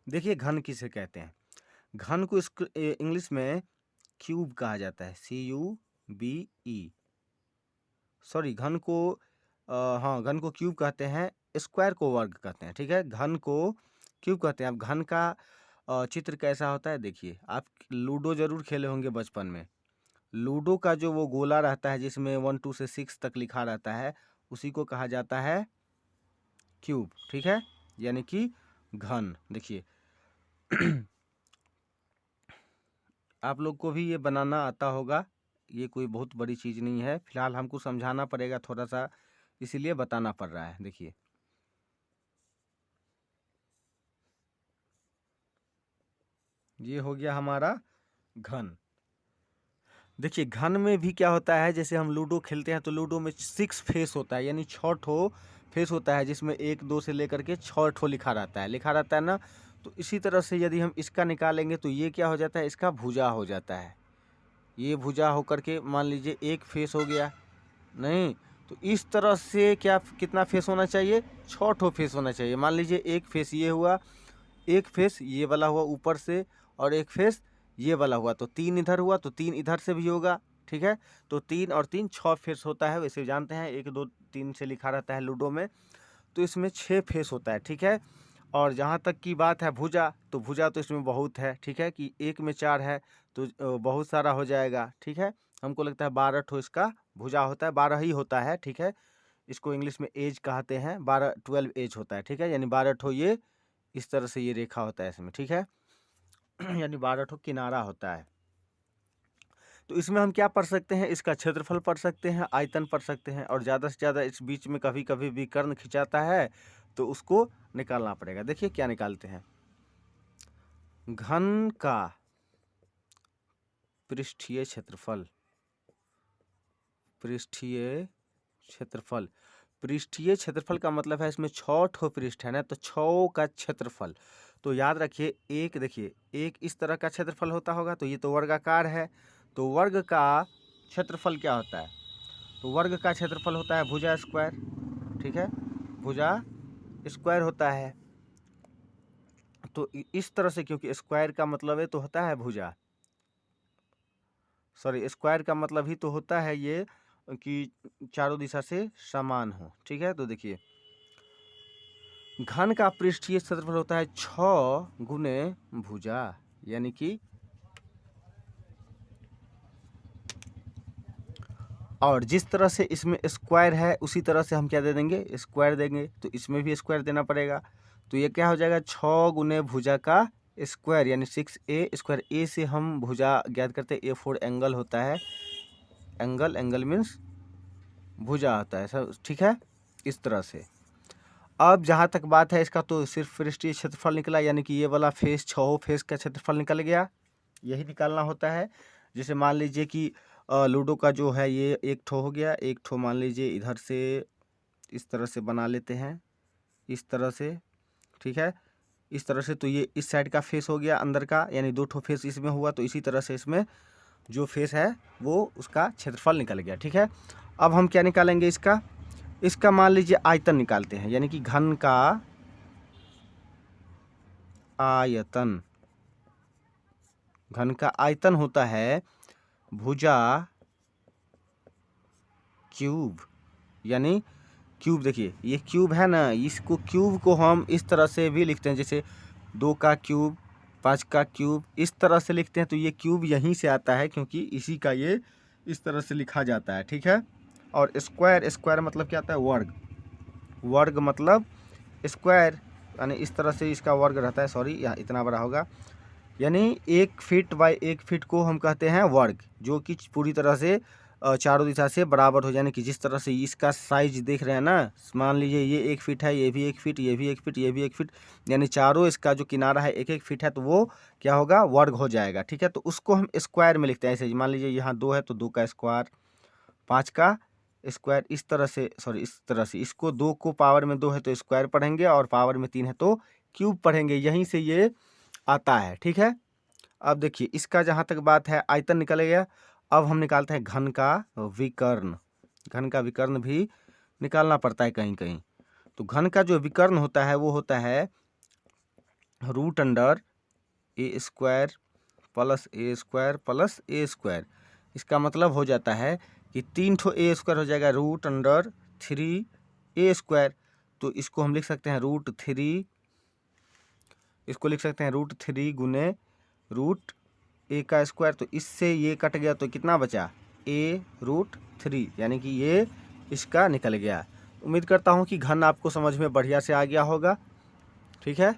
देखिए घन किसे कहते हैं? घन को इंग्लिश में क्यूब कहा जाता है, CUBE। सॉरी, घन को हाँ, घन को क्यूब कहते हैं, स्क्वायर को वर्ग कहते हैं, ठीक है? घन को क्यूब कहते हैं। अब घन का चित्र कैसा होता है देखिए, आप लूडो ज़रूर खेले होंगे बचपन में। लूडो का जो वो गोला रहता है जिसमें 1 2 से 6 तक लिखा रहता है, उसी को कहा जाता है क्यूब, ठीक है? यानी कि घन। देखिए आप लोग को भी ये बनाना आता होगा, ये कोई बहुत बड़ी चीज़ नहीं है। फिलहाल हमको समझाना पड़ेगा थोड़ा-सा, इसीलिए बताना पड़ रहा है। देखिए, ये हो गया हमारा घन। देखिए घन में भी क्या होता है, जैसे हम लूडो खेलते हैं तो लूडो में 6 फेस होता है, यानी 6 ठो फेस होता है, जिसमें 1 2 से लेकर के 6 ठो लिखा रहता है ना। तो इसी तरह से यदि हम इसका निकालेंगे तो ये क्या हो जाता है, इसका भुजा हो जाता है। ये भुजा होकर के मान लीजिए एक फेस हो गया, नहीं तो इस तरह से क्या कितना फेस होना चाहिए, 6 ठो फेस होना चाहिए। मान लीजिए एक फेस ये हुआ, एक फेस ये वाला हुआ ऊपर से, और एक फेस ये वाला हुआ, तो 3 इधर हुआ, तो 3 इधर से भी होगा, ठीक है? तो 3 और 3 6 फेस होता है, वैसे जानते हैं 1 2 3 से लिखा रहता है लूडो में। तो इसमें 6 फेस होता है, ठीक है? और जहाँ तक की बात है भुजा, तो भुजा तो इसमें बहुत है, ठीक है? कि 1 में 4 है तो बहुत सारा हो जाएगा, ठीक है? हमको लगता है 12 ठो इसका भुजा होता है, 12 ही होता है, ठीक है? इसको इंग्लिश में एज कहते हैं, 12 एज होता है, ठीक है? यानी 12 ठो ये इस तरह से ये रेखा होता है इसमें, ठीक है? यानी 12 ठो किनारा होता है। तो इसमें हम क्या पढ़ सकते हैं, इसका क्षेत्रफल पढ़ सकते हैं, आयतन पढ़ सकते हैं, और ज़्यादा से ज़्यादा इस बीच में कभी कभी विकर्ण खिंचाता है तो उसको निकालना पड़ेगा। देखिए क्या निकालते हैं, घन का पृष्ठीय क्षेत्रफल। पृष्ठीय क्षेत्रफल, पृष्ठीय क्षेत्रफल का मतलब है इसमें 6 ठो पृष्ठ है ना, तो 6 का क्षेत्रफल। तो याद रखिए, एक देखिए एक इस तरह का क्षेत्रफल होता होगा, तो ये तो वर्गाकार है, तो वर्ग का क्षेत्रफल क्या होता है, तो वर्ग का क्षेत्रफल होता है भुजा स्क्वायर, ठीक है? भुजा स्क्वायर होता है। तो इस तरह से, क्योंकि स्क्वायर का मतलब है तो होता है भुजा, सॉरी स्क्वायर का मतलब ही तो होता है ये कि चारों दिशा से समान हो, ठीक है? तो देखिए घन का पृष्ठीय क्षेत्रफल होता है 6 गुने भुजा, यानी कि, और जिस तरह से इसमें स्क्वायर है उसी तरह से हम क्या दे देंगे, स्क्वायर देंगे, तो इसमें भी स्क्वायर देना पड़ेगा। तो ये क्या हो जाएगा, 6 गुने भुजा का स्क्वायर, यानी 6a स्क्वायर। ए से हम भुजा ज्ञात करते हैं, A4 एंगल होता है, एंगल, एंगल मीन्स भुजा होता है सब, ठीक है? इस तरह से। अब जहाँ तक बात है इसका, तो सिर्फ पृष्ठीय क्षेत्रफल निकला, यानी कि ये वाला फेस 6 फेस का क्षेत्रफल निकल गया, यही निकालना होता है। जैसे मान लीजिए कि लूडो का जो है ये एक ठो हो गया, एक ठो मान लीजिए इधर से इस तरह से बना लेते हैं, इस तरह से, ठीक है? इस तरह से, तो ये इस साइड का फेस हो गया अंदर का, यानी 2 ठो फेस इसमें हुआ, तो इसी तरह से इसमें जो फेस है वो उसका क्षेत्रफल निकल गया, ठीक है? अब हम क्या निकालेंगे, इसका मान लीजिए आयतन निकालते हैं, यानी कि घन का आयतन। घन का आयतन होता है भुजा क्यूब, यानी क्यूब। देखिए ये क्यूब है ना, इसको क्यूब को हम इस तरह से भी लिखते हैं, जैसे 2 का क्यूब, 5 का क्यूब, इस तरह से लिखते हैं। तो ये क्यूब यहीं से आता है, क्योंकि इसी का ये इस तरह से लिखा जाता है, ठीक है? और स्क्वायर, स्क्वायर मतलब क्या आता है, वर्ग। वर्ग मतलब स्क्वायर, यानी इस तरह से इसका वर्ग रहता है, सॉरी यहाँ इतना बड़ा होगा, यानी 1 फीट बाय 1 फीट को हम कहते हैं वर्ग, जो कि पूरी तरह से चारों दिशा से बराबर हो, यानी कि जिस तरह से इसका साइज देख रहे हैं ना, मान लीजिए ये 1 फीट है, ये भी 1 फीट, ये भी 1 फीट, ये भी 1 फीट, यानी चारों इसका जो किनारा है 1 1 फीट है, तो वो क्या होगा, वर्ग हो जाएगा, ठीक है? तो उसको हम स्क्वायर में लिखते हैं ऐसे, मान लीजिए यहाँ 2 है तो 2 का स्क्वायर, 5 का स्क्वायर, इस तरह से, सॉरी इस तरह से, इसको 2 को पावर में 2 है तो स्क्वायर पढ़ेंगे, और पावर में 3 है तो क्यूब पढ़ेंगे, यहीं से ये आता है, ठीक है? अब देखिए इसका जहाँ तक बात है आयतन निकल गया। अब हम निकालते हैं घन का विकर्ण। घन का विकर्ण भी निकालना पड़ता है कहीं कहीं। तो घन का जो विकर्ण होता है वो होता है रूट अंडर ए स्क्वायर प्लस ए स्क्वायर प्लस ए स्क्वायर। इसका मतलब हो जाता है कि 3 ठो ए स्क्वायर हो जाएगा रूट अंडर 3 ए स्क्वायर। तो इसको हम लिख सकते हैं √3, इसको लिख सकते हैं √3 गुने रूट ए का स्क्वायर। तो इससे ये कट गया तो कितना बचा, a√3, यानी कि ये इसका निकल गया। उम्मीद करता हूँ कि घन आपको समझ में बढ़िया से आ गया होगा। ठीक है।